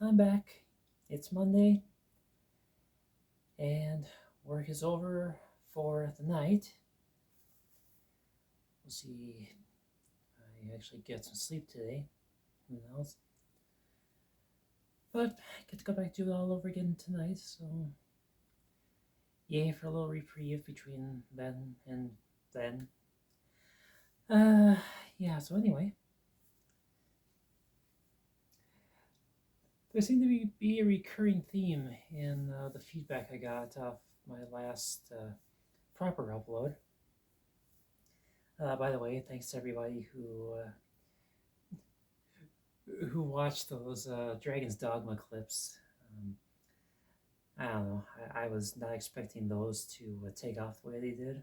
I'm back. It's Monday, and work is over for the night. We'll see if I actually get some sleep today. Who knows? But I get to go back to it all over again tonight, so yay for a little reprieve between then and then. Uh, yeah, so anyway, there seemed to be a recurring theme in the feedback I got off my last proper upload. By the way, thanks to everybody who watched those Dragon's Dogma clips. Um, I don't know. I was not expecting those to take off the way they did.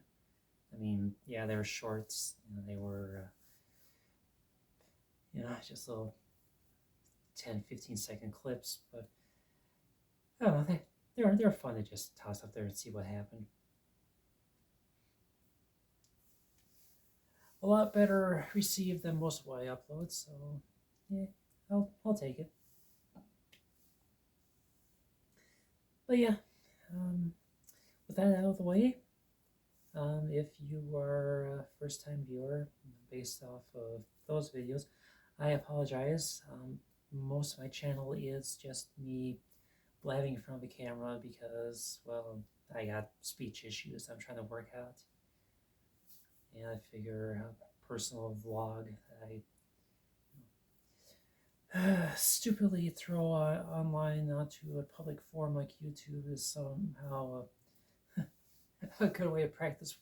I mean, yeah, they were shorts. They were, just little 10, 15-second clips. But I don't know. They're fun to just toss up there and see what happened. A lot better received than most of what I upload. So, yeah, I'll take it. But yeah, um, with that out of the way, if you are a first time viewer based off of those videos, I apologize. Most of my channel is just me blabbing in front of the camera because, well, I got speech issues I'm trying to work out. And I figure a personal vlog that I stupidly throw online onto a public forum like YouTube is somehow a good way to practice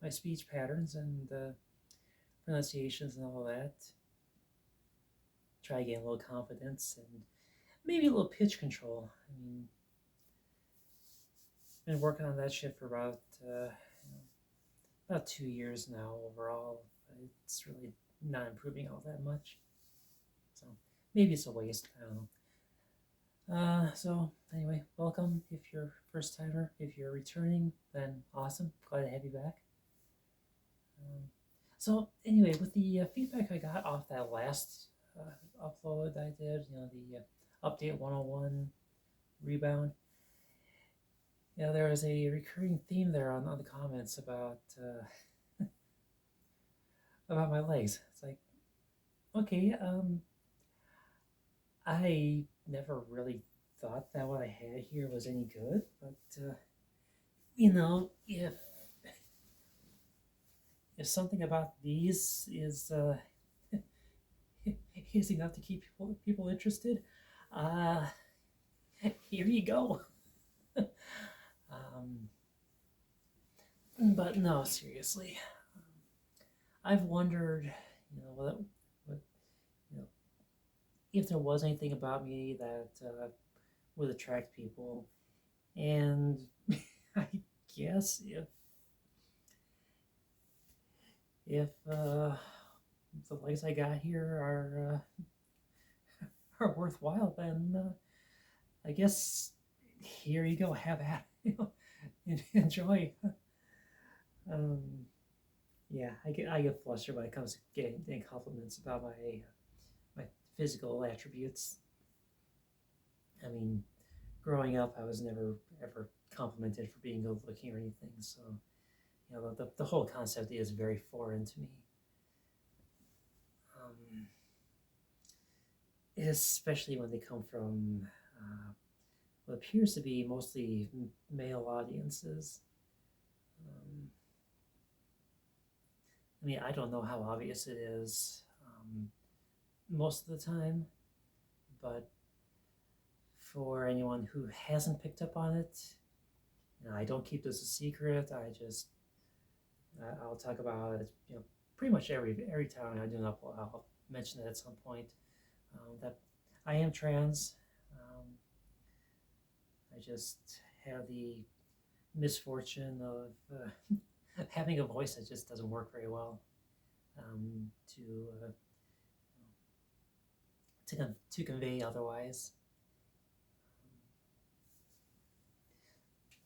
my speech patterns and pronunciations and all that. Try to gain a little confidence and maybe a little pitch control. I mean, been working on that shit for about 2 years now overall. But it's really not improving all that much. So maybe it's a waste. I don't know. So anyway, welcome if you're first timer. If you're returning, then awesome. Glad to have you back. So anyway, with the feedback I got off that last upload I did, the update 101 rebound, there was a recurring theme there on the comments about my legs. It's like, okay, I never really thought that what I had here was any good, but if something about these is enough to keep people interested, uh, here you go. But no, seriously, I've wondered, what if there was anything about me that would attract people, and I guess if the legs I got here are worthwhile, then I guess here you go. Have at enjoy. Um, yeah, I get flustered when it comes to getting compliments about my physical attributes. I mean, growing up, I was never ever complimented for being good looking or anything. So, the whole concept is very foreign to me. Um, Especially when they come from what appears to be mostly male audiences. Um, I mean, I don't know how obvious it is most of the time, but for anyone who hasn't picked up on it, I don't keep this a secret. I'll talk about it. Pretty much every time I do an upload, I'll mention it at some point. That I am trans. Um, I just have the misfortune of having a voice that just doesn't work very well to to convey otherwise.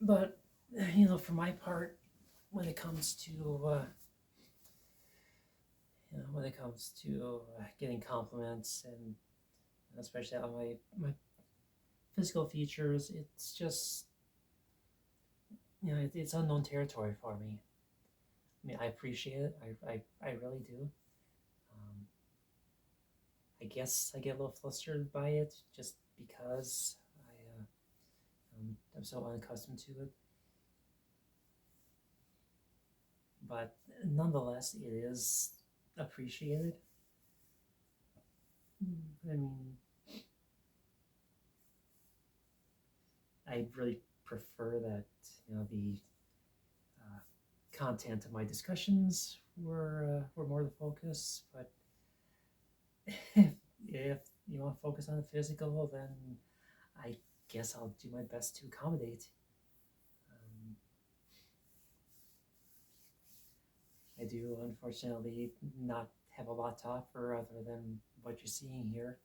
But for my part, when it comes to getting compliments and especially on my physical features. It's just, it's unknown territory for me. I mean, I appreciate it. I really do. Um, I guess I get a little flustered by it just because I'm so unaccustomed to it. But nonetheless, it is appreciated. I mean, I really prefer that the uh, content of my discussions were more the focus. But if you want to focus on the physical, then I guess I'll do my best to accommodate. Um, I do unfortunately not have a lot to offer other than what you're seeing here.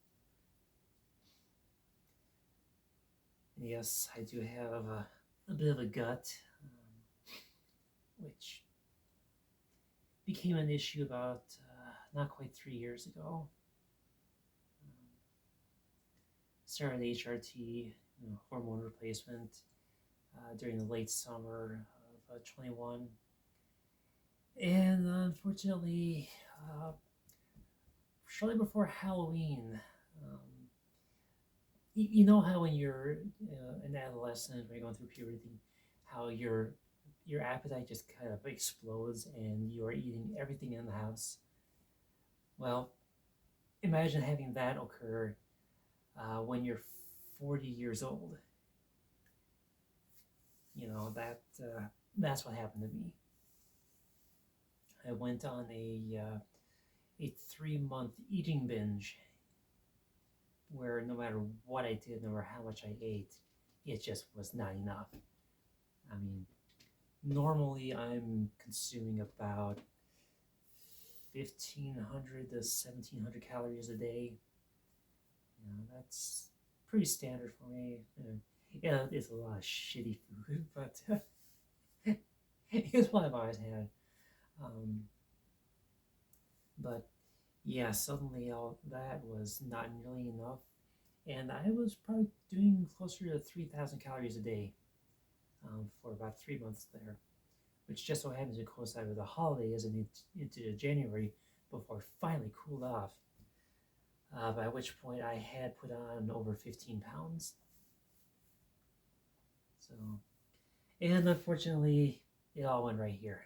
Yes, I do have a bit of a gut, which became an issue about not quite 3 years ago. Started HRT, hormone replacement, during the late summer of 21. And unfortunately, shortly before Halloween, you know how when you're an adolescent, when you're going through puberty, how your appetite just kind of explodes and you are eating everything in the house. Well, imagine having that occur when you're 40 years old. That's what happened to me. I went on a 3 month eating binge where no matter what I did, no matter how much I ate, it just was not enough. I mean, normally I'm consuming about 1,500 to 1,700 calories a day. That's pretty standard for me. Yeah, it's a lot of shitty food, but it's what I've always had. But yeah, suddenly all that was not nearly enough, and I was probably doing closer to 3,000 calories a day for about 3 months there, which just so happens to coincide with the holidays and into January before it finally cooled off. By which point I had put on over 15 pounds. So, and unfortunately, it all went right here.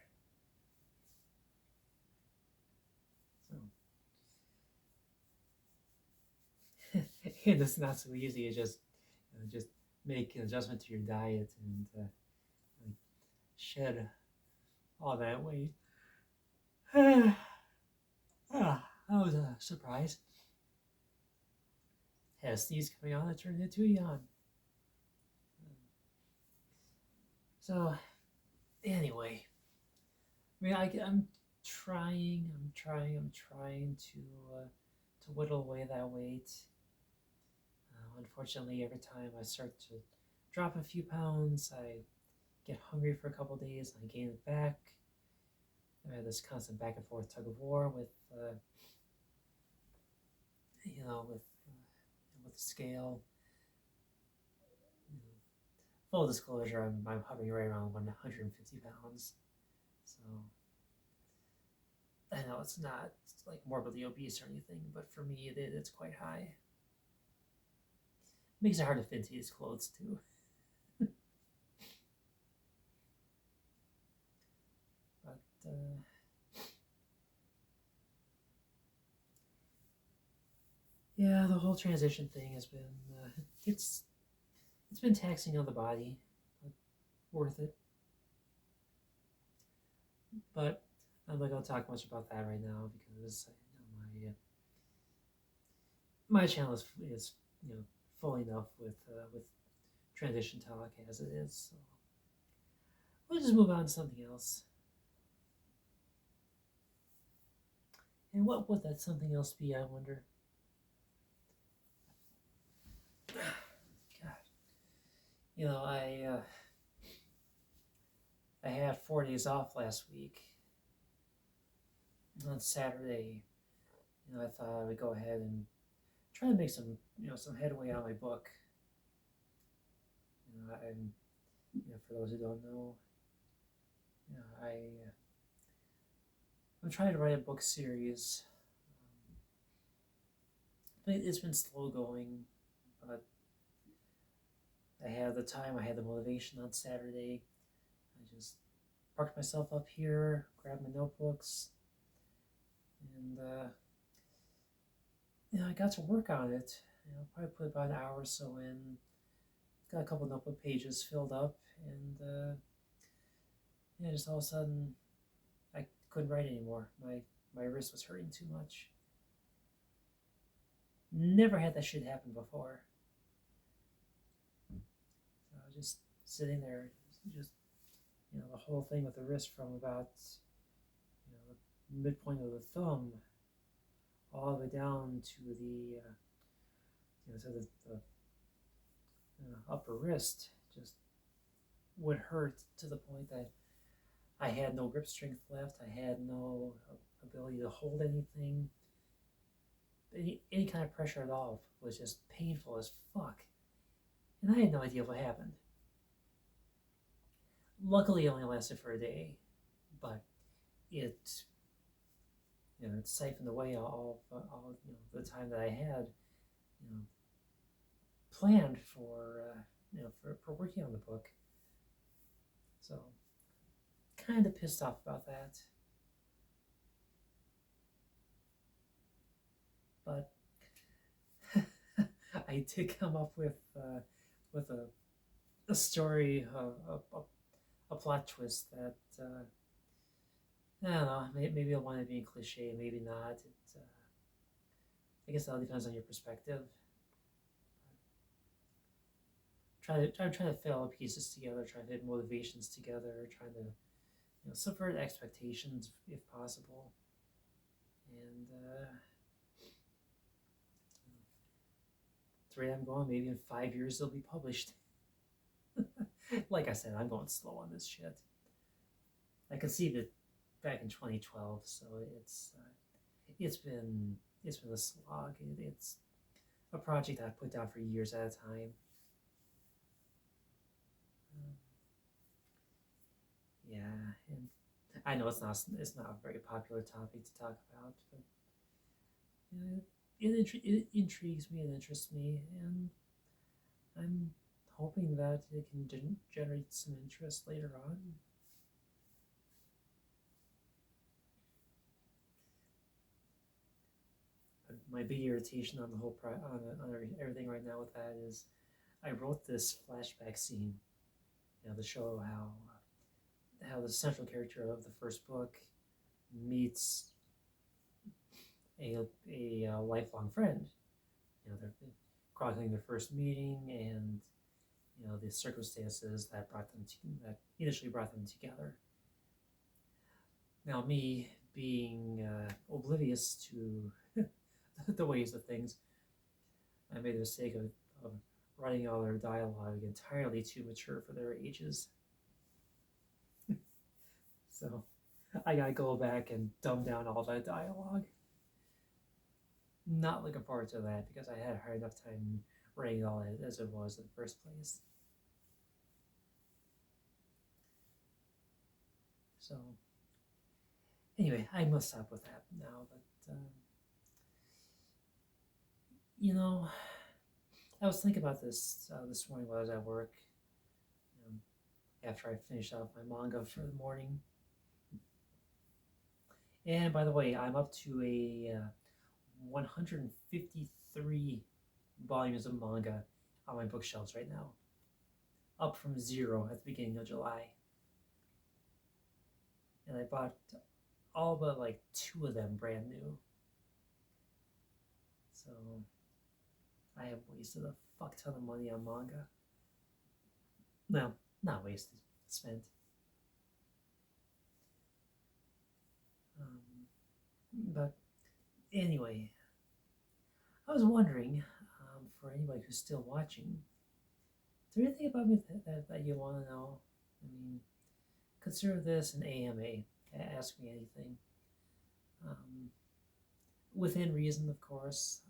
So, and it's not so easy. It's just make an adjustment to your diet and shed all that weight. That was a surprise. Had a sneeze coming on that turned into a yawn. So, anyway, I mean, I'm trying to whittle away that weight. Unfortunately, every time I start to drop a few pounds, I get hungry for a couple days, and I gain it back. I have this constant back and forth tug of war with, with the scale. Full disclosure, I'm hovering right around 150 pounds. So I know it's not like morbidly obese or anything, but for me, it's quite high. Makes it hard to fit into these clothes too. But yeah, the whole transition thing has been it's been taxing on the body, but worth it. But I'm not going to talk much about that right now because my channel is full enough with transition talk as it is. So we'll just move on to something else. And what would that something else be, I wonder? God, I had 4 days off last week. And on Saturday, I thought I would go ahead and trying to make some headway on my book. And for those who don't know, I'm trying to write a book series. It's been slow going, but I had the time, I had the motivation on Saturday. I just parked myself up here, grabbed my notebooks, and I got to work on it. Probably put about an hour or so in. Got a couple notebook pages filled up, and just all of a sudden, I couldn't write anymore. My wrist was hurting too much. Never had that shit happen before. So I was just sitting there, just the whole thing with the wrist from about the midpoint of the thumb all the way down to the upper wrist just would hurt to the point that I had no grip strength left. I had no ability to hold anything. Any kind of pressure at all was just painful as fuck. And I had no idea what happened. Luckily, it only lasted for a day, but it siphoned away all the time that I had planned for working on the book. So kind of pissed off about that. But I did come up with a story, a plot twist that I don't know. Maybe I'll want to be cliche, maybe not. I guess that all depends on your perspective. Try to fit all the pieces together. Try to fit motivations together. Trying to subvert expectations if possible, and the rate I'm going, maybe in 5 years they'll be published. Like I said, I'm going slow on this shit. I conceived it back in 2012, so it's been a slog. It's a project I've put down for years at a time. Yeah, and I know it's not a very popular topic to talk about, but it intrigues me and interests me, and I'm hoping that it can generate some interest later on. My big irritation on the whole on everything right now with that is I wrote this flashback scene, to show how the central character of the first book meets a lifelong friend. They're chronicling their first meeting and the circumstances that initially brought them together. Now, me being oblivious to the ways of things, I made the mistake of writing all their dialogue entirely too mature for their ages. So I gotta go back and dumb down all that dialogue. Not looking forward to that because I had hard enough time writing all it as it was in the first place. So anyway, I must stop with that now. But I was thinking about this this morning while I was at work. After I finished off my manga for the morning. And by the way, I'm up to a 153 volumes of manga on my bookshelves right now, up from 0 at the beginning of July. And I bought all but like 2 of them brand new. So I have wasted a fuck ton of money on manga. No, not wasted, spent. But anyway, I was wondering, for anybody who's still watching, is there anything about me that you want to know? I mean, consider this an AMA. Ask me anything. Within reason, of course.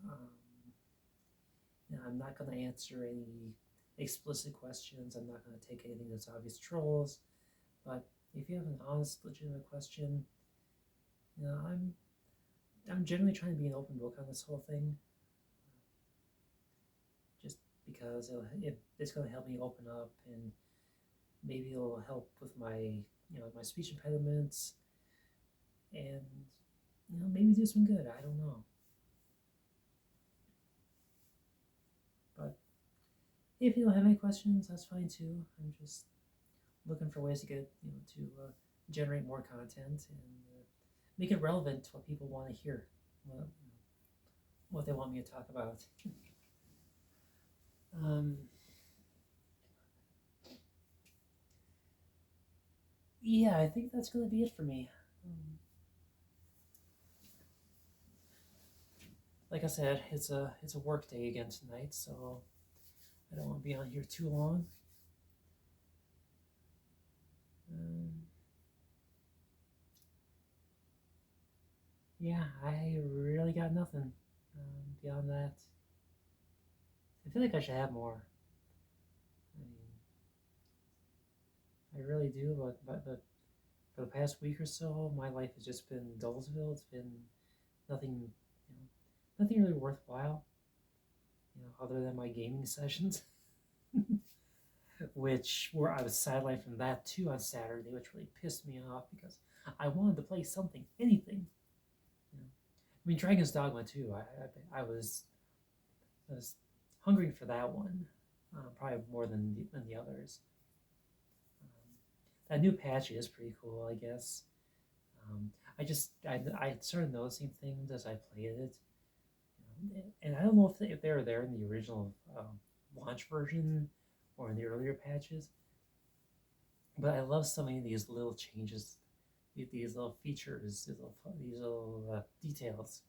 I'm not going to answer any explicit questions. I'm not going to take anything that's obvious trolls. But if you have an honest, legitimate question, I'm generally trying to be an open book on this whole thing, just because it's going to help me open up, and maybe it'll help with my speech impediments, and maybe do some good. I don't know. But if you don't have any questions, that's fine too. I'm just looking for ways to get to generate more content and make it relevant to what people want to hear, what they want me to talk about. um, yeah, I think that's going to be it for me. Like I said, it's a work day again tonight, so I don't want to be on here too long. Yeah, I really got nothing beyond that. I feel like I should have more. I mean, I really do, but for the past week or so, my life has just been Dullsville. It's been nothing, nothing really worthwhile, other than my gaming sessions, which where I was sidelined from that too on Saturday, which really pissed me off because I wanted to play something, anything. I mean, Dragon's Dogma too. I was hungry for that one, probably more than the others. That new patch is pretty cool, I guess. I started noticing things as I played it, and I don't know if they were there in the original launch version or in the earlier patches, but I love so many of these little changes, these little features, these little details.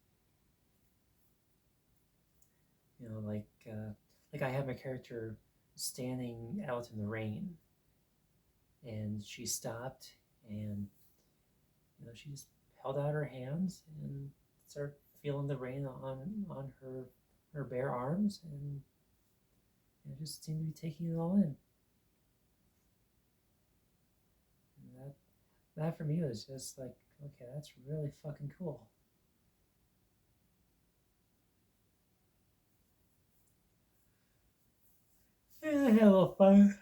Like I have my character standing out in the rain, and she stopped, and she just held out her hands and started feeling the rain on her bare arms, and just seemed to be taking it all in. And that for me was just like, okay, that's really fucking cool. Yeah, I had a little fun.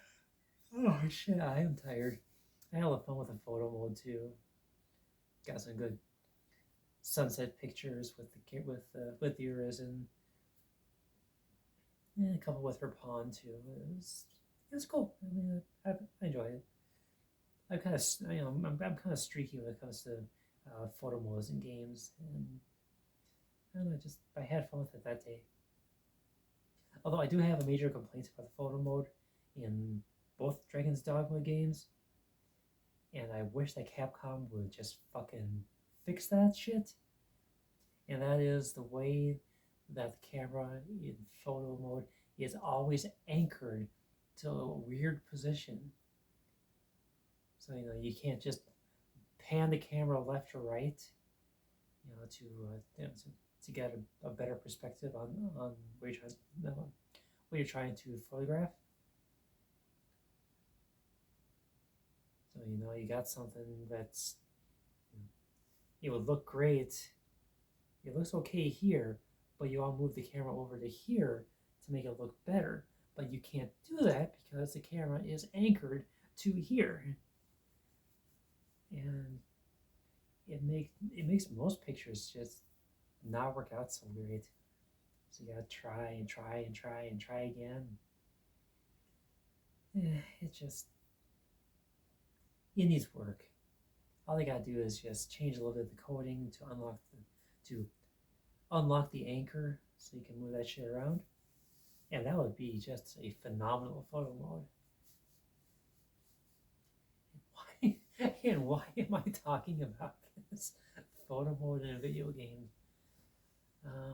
Oh shit, I am tired. I had a little fun with the photo mode too. Got some good sunset pictures with Iris, and a couple with her pawn too. It was cool. I mean, I enjoyed it. I'm kind of I'm kind of streaky when it comes to photo modes in games, and I don't know, just I had fun with it that day. Although I do have a major complaint about the photo mode in both Dragon's Dogma games, and I wish that Capcom would just fucking fix that shit. And that is the way that the camera in photo mode is always anchored to a weird position. So you can't just pan the camera left or right, to get a better perspective on what you're trying to photograph. So you got something that's it would look great. It looks okay here, but you want to move the camera over to here to make it look better. But you can't do that because the camera is anchored to here, and it makes most pictures just not work out so great. So you gotta try and try and try and try again. It needs work. All they gotta do is just change a little bit of the coding to unlock the anchor, so you can move that shit around, and that would be just a phenomenal photo mode. And why am I talking about this photo mode in a video game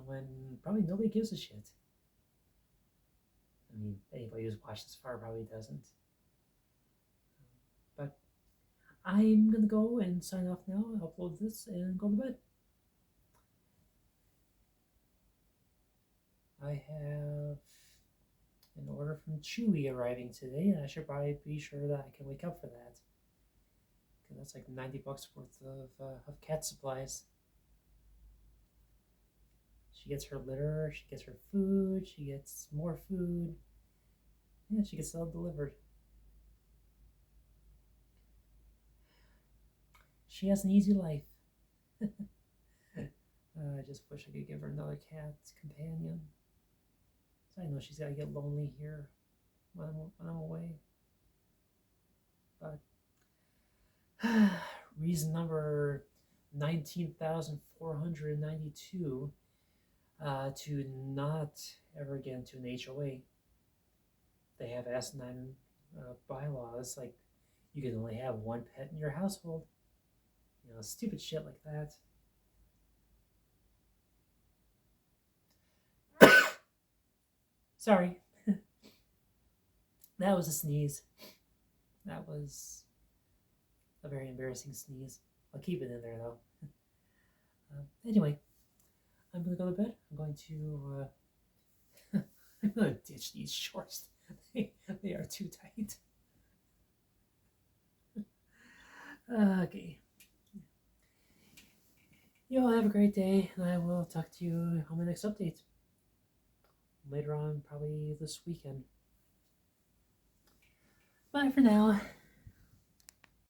when probably nobody gives a shit? I mean, anybody who's watched this far probably doesn't. But I'm gonna go and sign off now, upload this, and go to bed. I have an order from Chewy arriving today, and I should probably be sure that I can wake up for that. Because that's like $90 worth of cat supplies. She gets her litter, she gets her food, she gets more food. Yeah, she gets it all delivered. She has an easy life. I just wish I could give her another cat companion. So I know she's got to get lonely here when I'm away. But reason number 19,492 to not ever get into an HOA. They have asinine bylaws, like you can only have one pet in your household. You know, stupid shit like that. Sorry. That was a sneeze. That was a very embarrassing sneeze. I'll keep it in there though. Anyway, I'm gonna go to bed. I'm going to I'm gonna ditch these shorts. They are too tight. Okay. You all have a great day, and I will talk to you on my next update. Later on, probably this weekend. Bye for now.